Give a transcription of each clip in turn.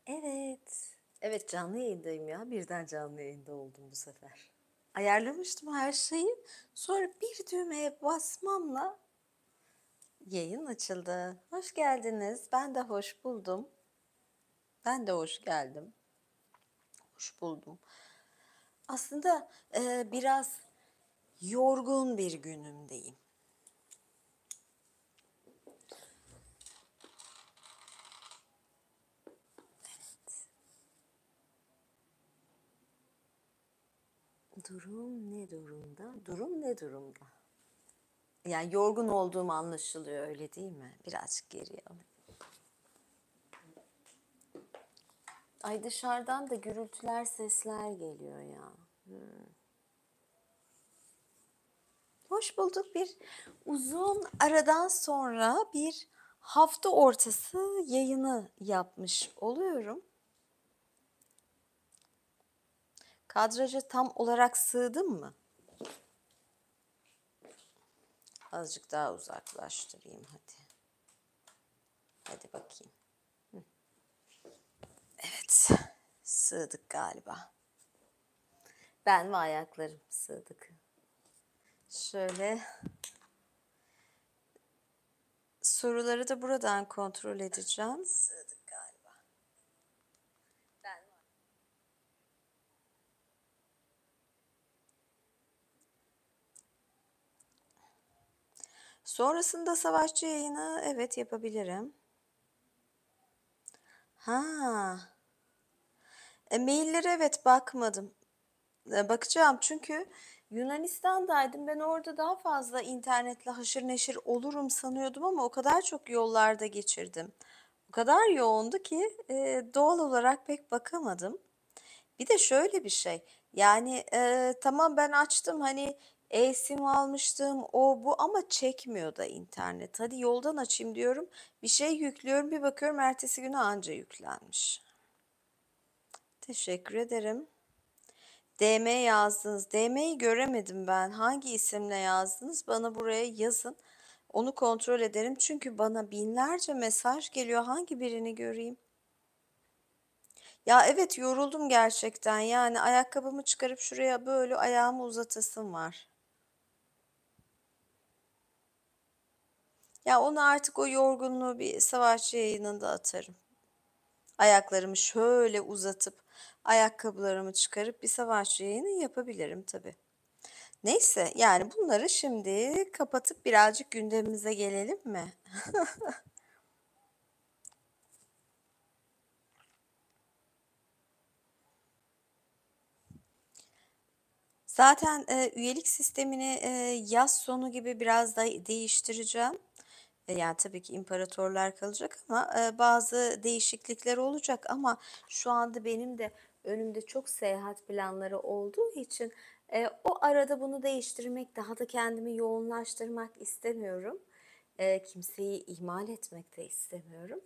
Evet. Evet, canlı yayındayım ya. Birden canlı yayında oldum bu sefer. Ayarlamıştım her şeyi. Sonra bir düğmeye basmamla yayın açıldı. Hoş geldiniz. Ben de hoş buldum. Ben de hoş geldim. Hoş buldum. Aslında biraz yorgun bir günümdeyim. Durum ne durumda? Durum ne durumda? Yani yorgun olduğum anlaşılıyor, öyle değil mi? Birazcık geriye alayım. Ay, dışarıdan da gürültüler, sesler geliyor ya. Hoş bulduk. Bir uzun aradan sonra bir hafta ortası yayını yapmış oluyorum. Kadraja tam olarak sığdım mı? Azıcık daha uzaklaştırayım hadi. Hadi bakayım. Evet, sığdık galiba. Ben ve ayaklarım sığdık. Şöyle soruları da buradan kontrol edeceğim. Sığdık galiba. Ben Sonrasında savaşçı yayını evet yapabilirim. Ha, maillere evet bakmadım. Bakacağım çünkü Yunanistan'daydım. Ben orada daha fazla internetle haşır neşir olurum sanıyordum ama o kadar çok yollarda geçirdim. O kadar yoğundu ki doğal olarak pek bakamadım. Bir de şöyle bir şey. Yani tamam, ben açtım hani eSIM almıştım o bu ama çekmiyor da internet. Hadi yoldan açayım diyorum. Bir şey yüklüyorum, bir bakıyorum ertesi güne anca yüklenmiş. Teşekkür ederim. DM yazdınız. DM'yi göremedim ben. Hangi isimle yazdınız? Bana buraya yazın. Onu kontrol ederim. Çünkü bana binlerce mesaj geliyor. Hangi birini göreyim? Ya evet, yoruldum gerçekten. Yani ayakkabımı çıkarıp şuraya böyle ayağımı uzatasım var. Ya onu artık, o yorgunluğu bir savaşçı yayınında atarım. Ayaklarımı şöyle uzatıp ayakkabılarımı çıkarıp bir savaşçı yayını yapabilirim tabii. Neyse, yani bunları şimdi kapatıp birazcık gündemimize gelelim mi? Zaten üyelik sistemini yaz sonu gibi biraz da değiştireceğim. Yani tabii ki imparatorlar kalacak ama bazı değişiklikler olacak ama şu anda benim de önümde çok seyahat planları olduğu için o arada bunu değiştirmek, daha da kendimi yoğunlaştırmak istemiyorum. Kimseyi ihmal etmek de istemiyorum.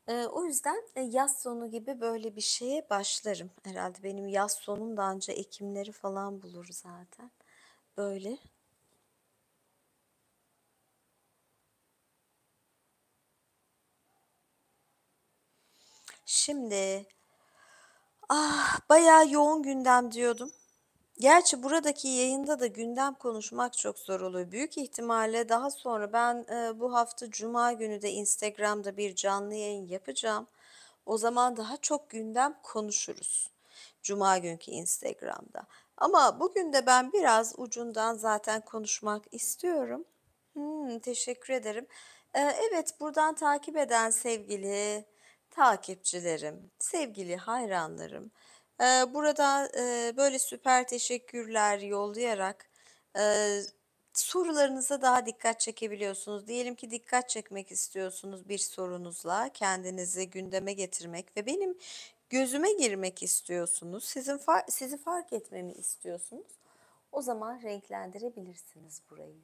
O yüzden yaz sonu gibi böyle bir şeye başlarım. Herhalde benim yaz sonum da anca Ekimleri falan bulur zaten. Böyle. Şimdi bayağı yoğun gündem diyordum. Gerçi buradaki yayında da gündem konuşmak çok zor oluyor. Büyük ihtimalle daha sonra ben bu hafta Cuma günü de Instagram'da bir canlı yayın yapacağım. O zaman daha çok gündem konuşuruz. Cuma günkü Instagram'da. Ama bugün de ben biraz ucundan zaten konuşmak istiyorum. Teşekkür ederim. Evet, buradan takip eden sevgili takipçilerim, sevgili hayranlarım, burada böyle süper teşekkürler yollayarak eee, sorularınıza daha dikkat çekebiliyorsunuz. Diyelim ki dikkat çekmek istiyorsunuz bir sorunuzla, kendinizi gündeme getirmek ve benim gözüme girmek istiyorsunuz. Sizi fark etmemi istiyorsunuz. O zaman renklendirebilirsiniz burayı.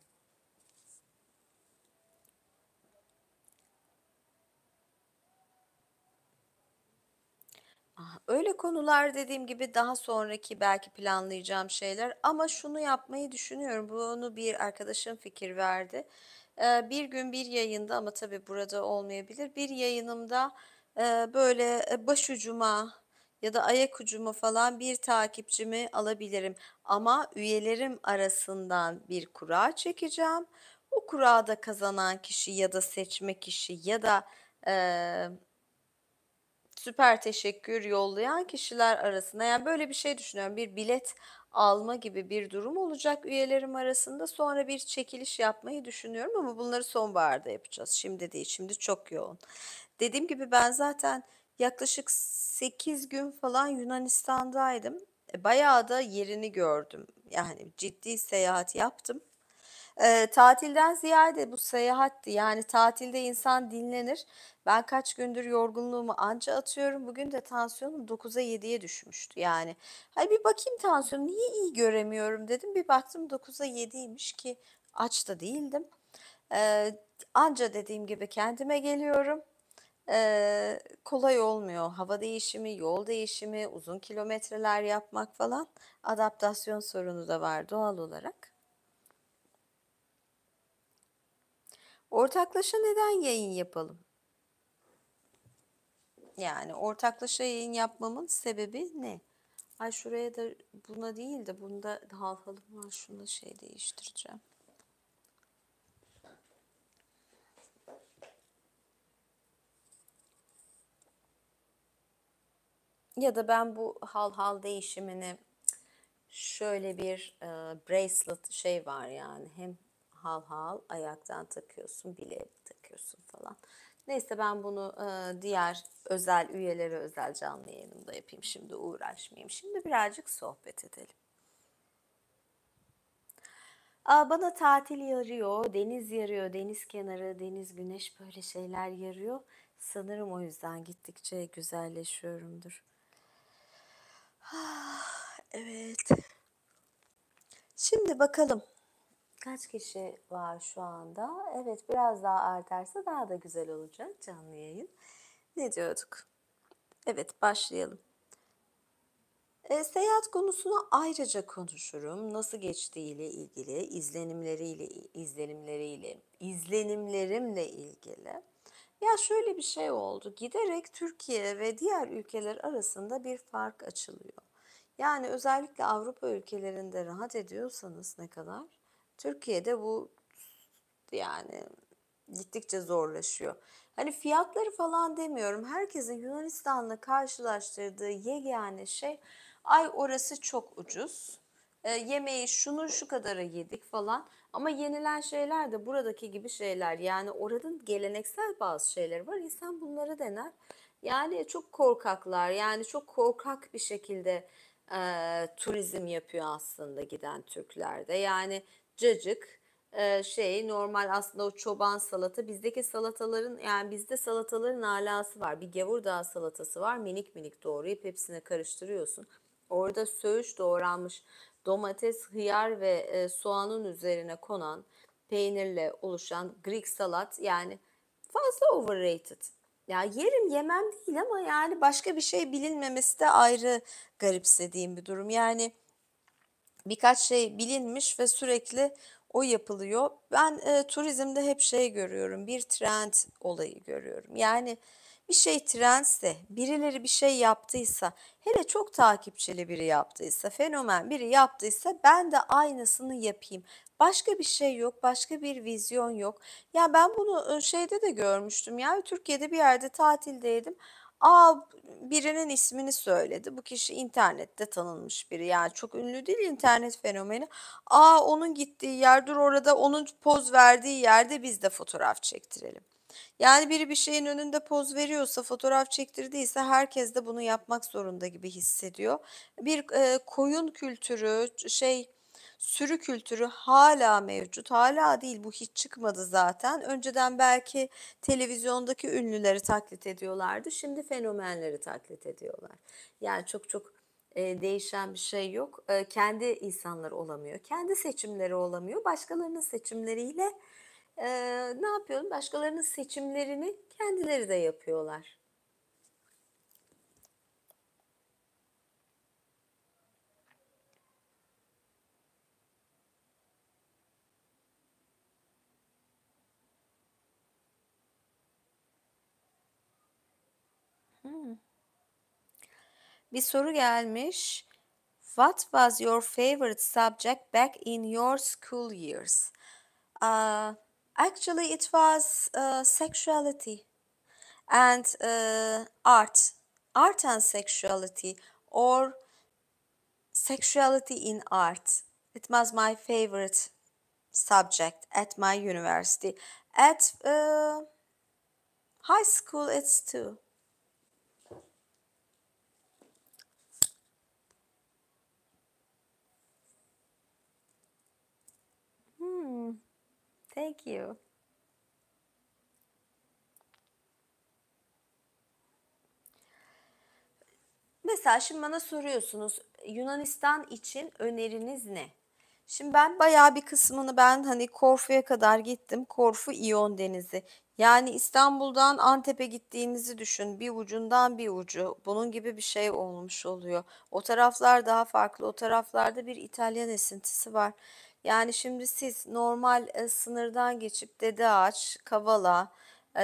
Öyle konular dediğim gibi daha sonraki belki planlayacağım şeyler ama şunu yapmayı düşünüyorum. Bunu bir arkadaşım fikir verdi. Bir gün bir yayında ama tabii burada olmayabilir. Bir yayınımda böyle, başucuma ya da ayak ucuma falan bir takipçimi alabilirim ama üyelerim arasından bir kura çekeceğim. O kurada kazanan kişi ya da seçme kişi ya da, eee süper teşekkür yollayan kişiler arasında, yani, böyle bir şey düşünüyorum. Bir bilet alma gibi bir durum olacak üyelerim arasında. Sonra bir çekiliş yapmayı düşünüyorum ama bunları sonbaharda yapacağız. Şimdi değil, şimdi çok yoğun. Dediğim gibi ben zaten yaklaşık 8 gün falan Yunanistan'daydım. Bayağı da yerini gördüm. Yani ciddi seyahat yaptım. Tatilden ziyade bu seyahatti. Yani tatilde insan dinlenir. Ben kaç gündür yorgunluğumu anca atıyorum. Bugün de tansiyonum 9'a 7'ye düşmüştü. Yani hay bir bakayım tansiyonum niye iyi göremiyorum dedim. Bir baktım 9'a 7'ymiş ki aç da değildim. Anca dediğim gibi kendime geliyorum. Kolay olmuyor. Hava değişimi, yol değişimi, uzun kilometreler yapmak falan adaptasyon sorunu da var doğal olarak. Ortaklaşa neden yayın yapalım? Yani ortaklaşa yayın yapmamın sebebi ne? Ay şuraya da buna değil de bunda halhalım var. Şunu da şey değiştireceğim. Ya da ben bu hal değişimini şöyle bir bracelet şey var yani hem ayaktan takıyorsun bileğe takıyorsun falan. Neyse ben bunu diğer özel üyelere özel canlı yayınımda yapayım. Şimdi uğraşmayayım. Şimdi birazcık sohbet edelim. Bana tatil yarıyor, deniz yarıyor, deniz kenarı, deniz, güneş böyle şeyler yarıyor. Sanırım o yüzden gittikçe güzelleşiyorumdur. Evet. Şimdi bakalım. Kaç kişi var şu anda? Evet, biraz daha artarsa daha da güzel olacak canlı yayın. Ne diyorduk? Evet, başlayalım. Seyahat konusunu ayrıca konuşurum. Nasıl geçtiğiyle ilgili, izlenimlerimle ilgili. Ya şöyle bir şey oldu. Giderek Türkiye ve diğer ülkeler arasında bir fark açılıyor. Yani özellikle Avrupa ülkelerinde rahat ediyorsanız ne kadar, Türkiye'de bu yani gittikçe zorlaşıyor. Hani fiyatları falan demiyorum. Herkesin Yunanistan'la karşılaştırdığı yegane şey ay orası çok ucuz. Yemeği şunu şu kadara yedik falan. Ama yenilen şeyler de buradaki gibi şeyler. Yani oranın geleneksel bazı şeyleri var. İnsan bunları dener. Yani çok korkaklar. Yani çok korkak bir şekilde turizm yapıyor aslında giden Türkler de. Yani cacık şey normal aslında o çoban salata bizdeki salataların yani bizde salataların alası var. Bir gavurdağ salatası var minik minik doğrayıp hepsine karıştırıyorsun. Orada söğüş doğranmış domates, hıyar ve soğanın üzerine konan peynirle oluşan Greek salat yani fazla overrated. Ya yerim yemem değil ama yani başka bir şey bilinmemesi de ayrı garipsediğim bir durum. Yani birkaç şey bilinmiş ve sürekli o yapılıyor. Ben turizmde hep şey görüyorum, bir trend olayı görüyorum. Yani bir şey trendse, birileri bir şey yaptıysa, hele çok takipçili biri yaptıysa, fenomen biri yaptıysa ben de aynısını yapayım. Başka bir şey yok, başka bir vizyon yok. Ya ben bunu şeyde de görmüştüm ya Türkiye'de bir yerde tatildeydim. Aa, birinin ismini söyledi. Bu kişi internette tanınmış biri. Yani çok ünlü değil internet fenomeni. Aa onun gittiği yer dur orada onun poz verdiği yerde biz de fotoğraf çektirelim. Yani biri bir şeyin önünde poz veriyorsa, fotoğraf çektirdiyse herkes de bunu yapmak zorunda gibi hissediyor. Bir koyun kültürü, şey sürü kültürü hala mevcut. Hala değil bu hiç çıkmadı zaten. Önceden belki televizyondaki ünlüleri taklit ediyorlardı. Şimdi fenomenleri taklit ediyorlar. Yani çok çok değişen bir şey yok. Kendi insanlar olamıyor. Kendi seçimleri olamıyor. Başkalarının seçimleriyle ne yapıyorum? Başkalarının seçimlerini kendileri de yapıyorlar. Bir soru gelmiş. What was your favorite subject back in your school years? Uh, Actually, it was sexuality and art. Art and sexuality, or sexuality in art. It was my favorite subject at my university. At high school, it's too. Thank you. Mesela şimdi bana soruyorsunuz, Yunanistan için öneriniz ne? Şimdi ben bayağı bir kısmını hani Korfu'ya kadar gittim. Korfu İyon Denizi. Yani İstanbul'dan Antep'e gittiğinizi düşün. Bir ucundan bir ucu. Bunun gibi bir şey olmuş oluyor. O taraflar daha farklı. O taraflarda bir İtalyan esintisi var. Yani şimdi siz normal sınırdan geçip Dede Ağaç, Kavala,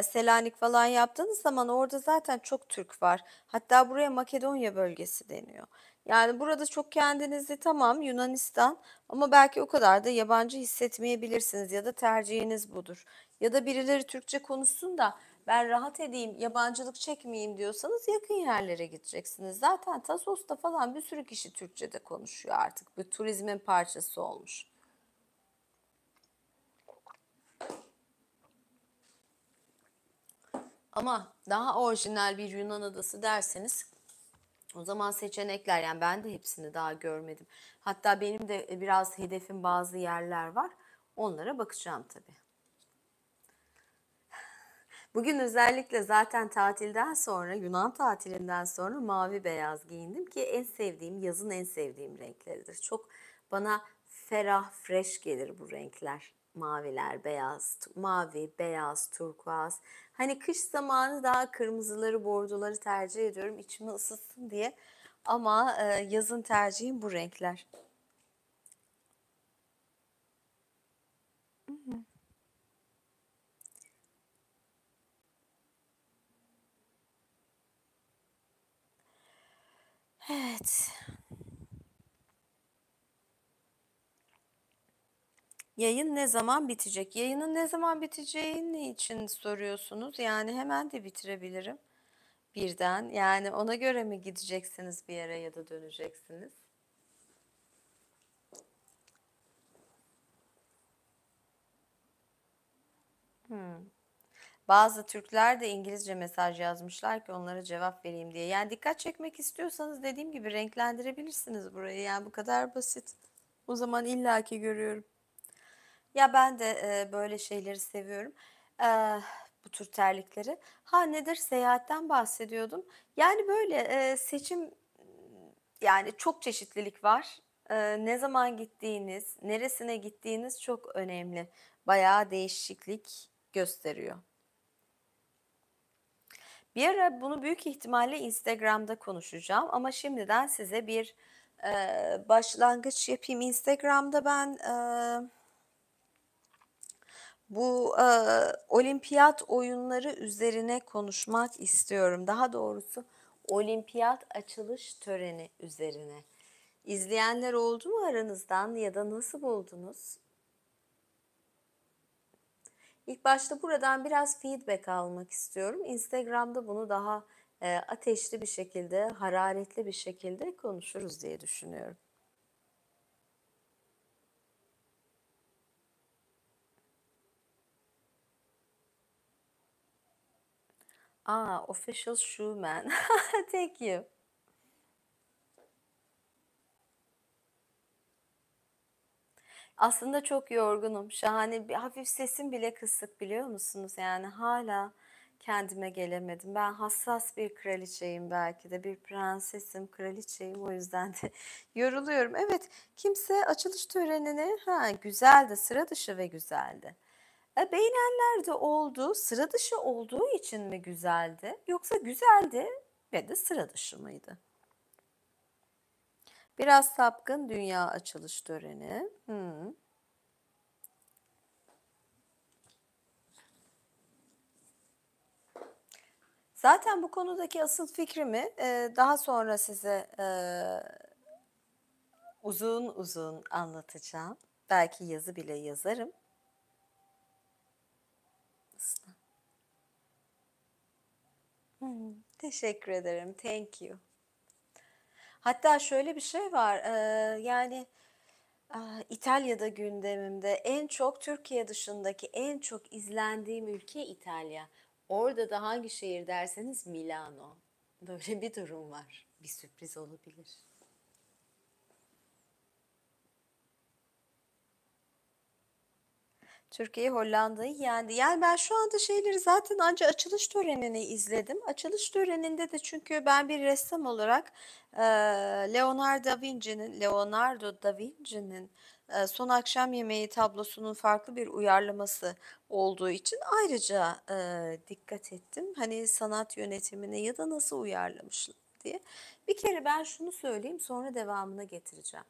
Selanik falan yaptığınız zaman orada zaten çok Türk var. Hatta buraya Makedonya bölgesi deniyor. Yani burada çok kendinizi tamam Yunanistan ama belki o kadar da yabancı hissetmeyebilirsiniz ya da tercihiniz budur. Ya da birileri Türkçe konuşsun da ben rahat edeyim, yabancılık çekmeyeyim diyorsanız yakın yerlere gideceksiniz. Zaten Tasos'ta falan bir sürü kişi Türkçe de konuşuyor artık. Bu turizmin parçası olmuş. Ama daha orijinal bir Yunan adası derseniz o zaman seçenekler, yani ben de hepsini daha görmedim. Hatta benim de biraz hedefim bazı yerler var. Onlara bakacağım tabii. Bugün özellikle zaten tatilden sonra, Yunan tatilinden sonra mavi beyaz giyindim ki en sevdiğim, yazın en sevdiğim renkleridir. Çok bana ferah, fresh gelir bu renkler. Maviler, beyaz, mavi, beyaz, turkuaz. Hani kış zamanı daha kırmızıları, bordoları tercih ediyorum içimi ısıtsın diye. Ama yazın tercihim bu renkler. Evet. Yayın ne zaman bitecek? Yayının ne zaman biteceğini için soruyorsunuz. Yani hemen de bitirebilirim birden. Yani ona göre mi gideceksiniz bir yere ya da döneceksiniz? Bazı Türkler de İngilizce mesaj yazmışlar ki onlara cevap vereyim diye. Yani dikkat çekmek istiyorsanız dediğim gibi renklendirebilirsiniz burayı. Yani bu kadar basit. O zaman illaki görüyorum. Ya ben de böyle şeyleri seviyorum. Eee, Bu tür terlikleri. Ha nedir? Seyahatten bahsediyordum. Yani böyle seçim, yani çok çeşitlilik var. Ne zaman gittiğiniz, neresine gittiğiniz çok önemli. Bayağı değişiklik gösteriyor. Bir ara bunu büyük ihtimalle Instagram'da konuşacağım ama şimdiden size bir başlangıç yapayım. Instagram'da ben bu olimpiyat oyunları üzerine konuşmak istiyorum. Daha doğrusu olimpiyat açılış töreni üzerine. İzleyenler oldu mu aranızdan ya da nasıl buldunuz? İlk başta buradan biraz feedback almak istiyorum. Instagram'da bunu daha ateşli bir şekilde, hararetli bir şekilde konuşuruz diye düşünüyorum. Official Shoe Man. Thank you. Aslında çok yorgunum. Şahane bir hafif sesim bile kısık biliyor musunuz? Yani hala kendime gelemedim. Ben hassas bir kraliçeyim belki de. Bir prensesim, kraliçeyim. O yüzden de yoruluyorum. Evet, kimse açılış törenini güzeldi, sıra dışı ve güzeldi. Beğenenler de oldu. Sıra dışı olduğu için mi güzeldi? Yoksa güzeldi ve de sıra dışı mıydı? Biraz sapkın dünya açılış töreni. Zaten bu konudaki asıl fikrimi, daha sonra size, uzun uzun anlatacağım. Belki yazı bile yazarım. Teşekkür ederim. Thank you. Hatta şöyle bir şey var, yani, İtalya'da gündemimde. En çok Türkiye dışındaki en çok izlendiğim ülke İtalya. Orada da hangi şehir derseniz Milano. Böyle bir durum var. Bir sürpriz olabilir. Türkiye Hollanda'yı yendi. Yani ben şu anda şeyleri zaten anca açılış törenini izledim. Açılış töreninde de çünkü ben bir ressam olarak Leonardo da Vinci'nin Son Akşam Yemeği tablosunun farklı bir uyarlaması olduğu için ayrıca dikkat ettim. Hani sanat yönetimine ya da nasıl uyarlamışlar diye. Bir kere ben şunu söyleyeyim, sonra devamını getireceğim.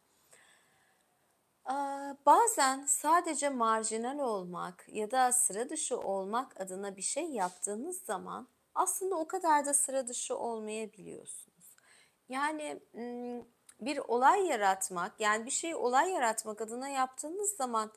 Bazen sadece marjinal olmak ya da sıra dışı olmak adına bir şey yaptığınız zaman aslında o kadar da sıra dışı olmayabiliyorsunuz. Yani bir olay yaratmak, yani bir şeyi olay yaratmak adına yaptığınız zaman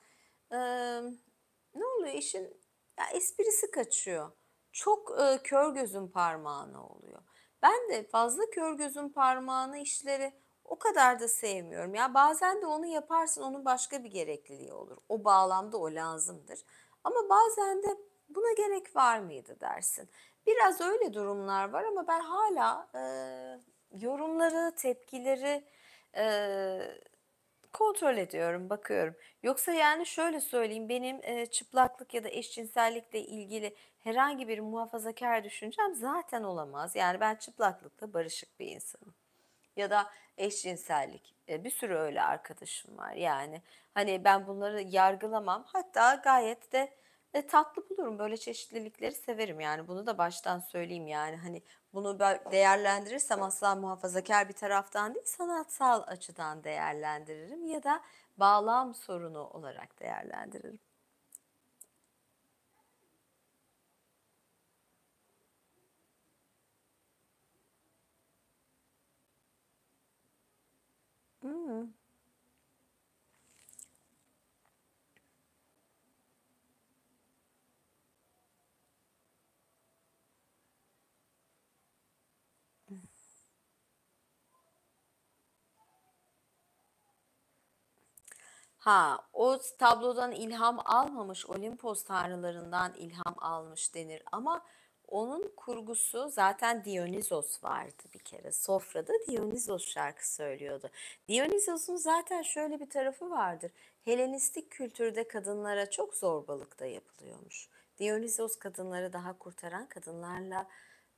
ne oluyor? İşin ya esprisi kaçıyor. Çok kör gözün parmağına oluyor. Ben de fazla kör gözün parmağına işleri o kadar da sevmiyorum. Ya bazen de onu yaparsın, onun başka bir gerekliliği olur. O bağlamda o lazımdır. Ama bazen de buna gerek var mıydı dersin. Biraz öyle durumlar var ama ben hala yorumları, tepkileri e, kontrol ediyorum, bakıyorum. Yoksa yani şöyle söyleyeyim, benim çıplaklık ya da eşcinsellikle ilgili herhangi bir muhafazakar düşüncem zaten olamaz. Yani ben çıplaklıkla barışık bir insanım. Ya da eşcinsellik. Bir sürü öyle arkadaşım var. Yani hani ben bunları yargılamam. Hatta gayet de tatlı bulurum. Böyle çeşitlilikleri severim yani. Bunu da baştan söyleyeyim yani. Hani bunu değerlendirirsem asla muhafazakar bir taraftan değil, sanatsal açıdan değerlendiririm ya da bağlam sorunu olarak değerlendiririm. Hmm. Ha, o tablodan ilham almamış, Olimpos tanrılarından ilham almış denir. Ama onun kurgusu zaten Dionysos vardı bir kere. Sofrada Dionysos şarkı söylüyordu. Dionysos'un zaten şöyle bir tarafı vardır. Helenistik kültürde kadınlara çok zorbalık da yapılıyormuş. Dionysos kadınları daha kurtaran, kadınlarla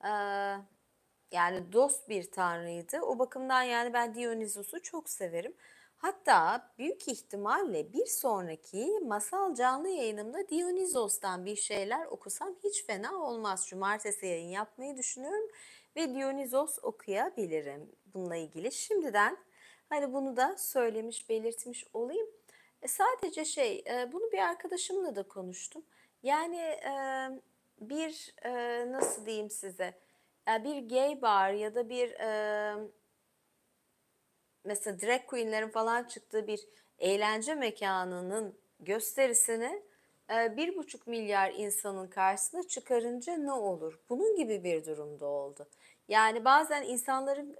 eee, yani dost bir tanrıydı. O bakımdan yani ben Dionysos'u çok severim. Hatta büyük ihtimalle bir sonraki masal canlı yayınımda Dionysos'tan bir şeyler okusam hiç fena olmaz. Cumartesi yayın yapmayı düşünüyorum ve Dionysos okuyabilirim bununla ilgili. Şimdiden hani bunu da söylemiş, belirtmiş olayım. Sadece bunu bir arkadaşımla da konuştum. Yani bir nasıl diyeyim size, bir gay bar ya da bir mesela drag queenlerin falan çıktığı bir eğlence mekanının gösterisini 1,5 milyar insanın karşısına çıkarınca ne olur? Bunun gibi bir durumda oldu. Yani bazen insanların,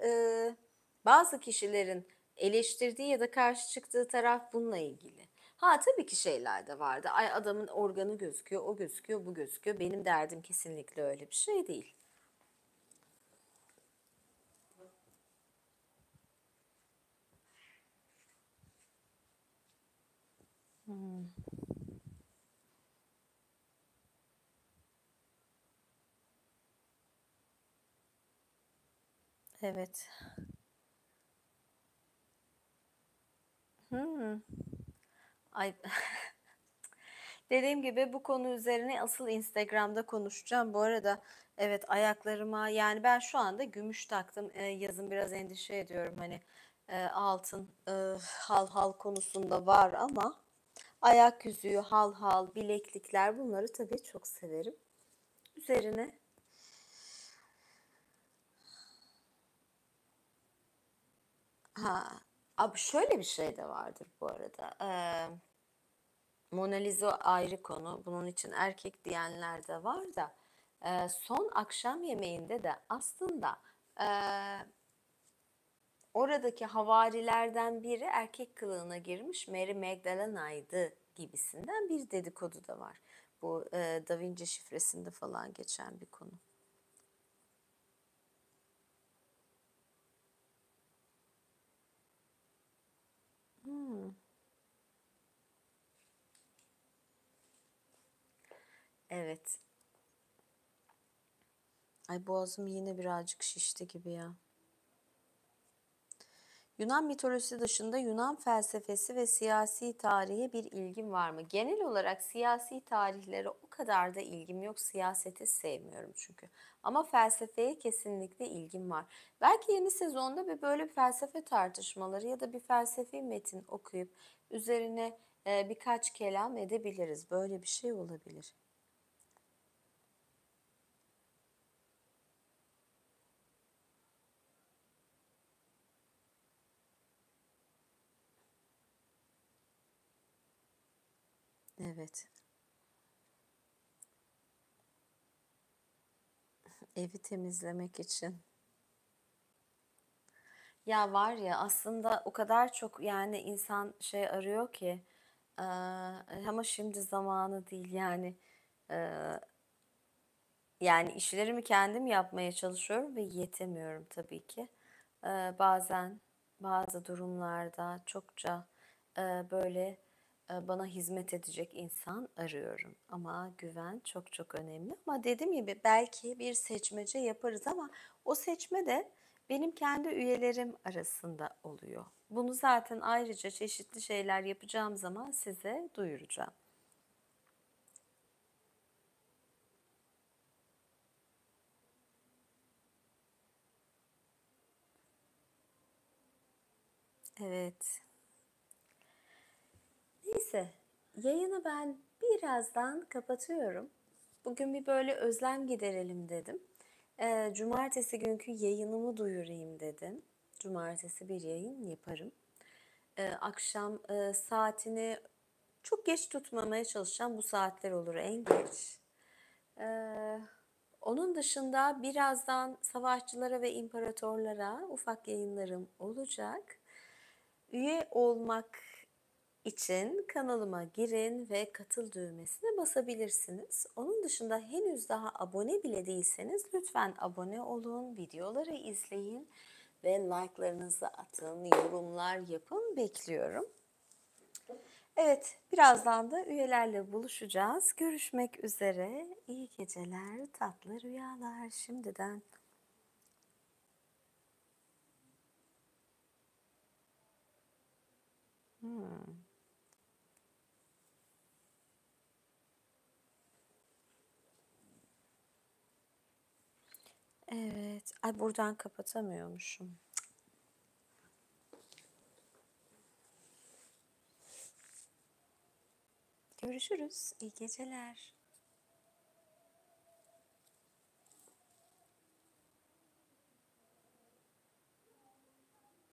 bazı kişilerin eleştirdiği ya da karşı çıktığı taraf bununla ilgili. Ha tabii ki şeyler de vardı. Ay adamın organı gözüküyor, o gözüküyor, bu gözüküyor. Benim derdim kesinlikle öyle bir şey değil. Evet. Hmm. Ay dediğim gibi bu konu üzerine asıl Instagram'da konuşacağım. Bu arada evet, ayaklarıma yani ben şu anda gümüş taktım. Yazın biraz endişe ediyorum hani altın hal hal konusunda var ama ayak yüzüğü, hal hal, bileklikler bunları tabii çok severim. Üzerine Ha, abi şöyle bir şey de vardır bu arada. Mona Lisa ayrı konu. Bunun için erkek diyenler de var da. Son akşam yemeğinde de aslında eee, oradaki havarilerden biri erkek kılığına girmiş Mary Magdalena'ydı gibisinden bir dedikodu da var. Bu Da Vinci şifresinde falan geçen bir konu. Hmm, evet. Ay boğazım yine birazcık şişti gibi ya. Yunan mitolojisi dışında Yunan felsefesi ve siyasi tarihe bir ilgin var mı? Genel olarak siyasi tarihlere o kadar da ilgim yok. Siyaseti sevmiyorum çünkü. Ama felsefeye kesinlikle ilgim var. Belki yeni sezonda bir böyle felsefe tartışmaları ya da bir felsefi metin okuyup üzerine birkaç kelam edebiliriz. Böyle bir şey olabilir. Evet. Evi temizlemek için. Ya var ya aslında o kadar çok yani insan şey arıyor ki eee, ama şimdi zamanı değil yani. Eee, Yani işlerimi kendim yapmaya çalışıyorum ve yetemiyorum tabii ki. Bazen bazı durumlarda çokça böyle bana hizmet edecek insan arıyorum. Ama güven çok çok önemli. Ama dediğim gibi belki bir seçmece yaparız ama o seçme de benim kendi üyelerim arasında oluyor. Bunu zaten ayrıca çeşitli şeyler yapacağım zaman size duyuracağım. Evet. Neyse, yayını ben birazdan kapatıyorum. Bugün bir böyle özlem giderelim dedim. Cumartesi günkü yayınımı duyurayım dedim. Cumartesi bir yayın yaparım. Akşam saatini çok geç tutmamaya çalışacağım. Bu saatler olur en geç. Ee, Onun dışında birazdan savaşçılara ve imparatorlara ufak yayınlarım olacak. Üye olmak için kanalıma girin ve katıl düğmesine basabilirsiniz. Onun dışında henüz daha abone bile değilseniz lütfen abone olun, videoları izleyin ve like'larınızı atın, yorumlar yapın, bekliyorum. Evet, birazdan da üyelerle buluşacağız. Görüşmek üzere. İyi geceler, tatlı rüyalar şimdiden. Hmm, evet, ay buradan kapatamıyormuşum. Görüşürüz. İyi geceler.